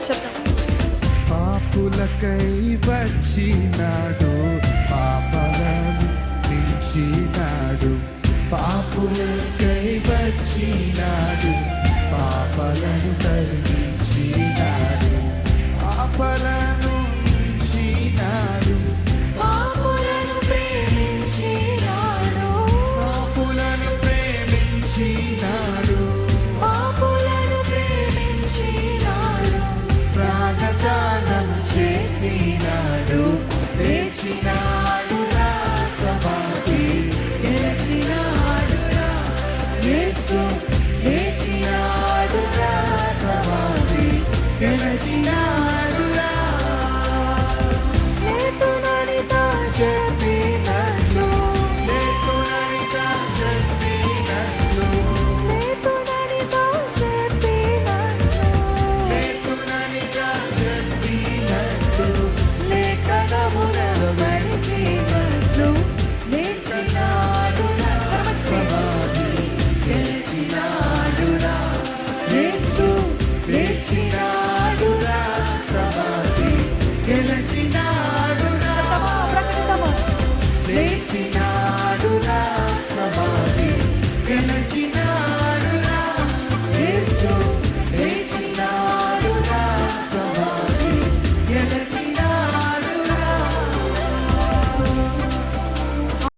శబ్దం. పాపులకై వచ్చినాడు, పాపలను మించినాడు. పాపులకై వచ్చినాడు, పాపలను తరిమించినాడు. పాపలను మించినాడు, పాపులను ప్రేమించినాడు. పాపులను ప్రేమించినాడు. పాపులను ప్రేమించినాడు. ప్రాణదానము చేసినాడు. లేచినాడు రా సమాధి, గెలిచినాడు రా యేసు. లేచినాడు రా సమాధి, గెలిచినాడు.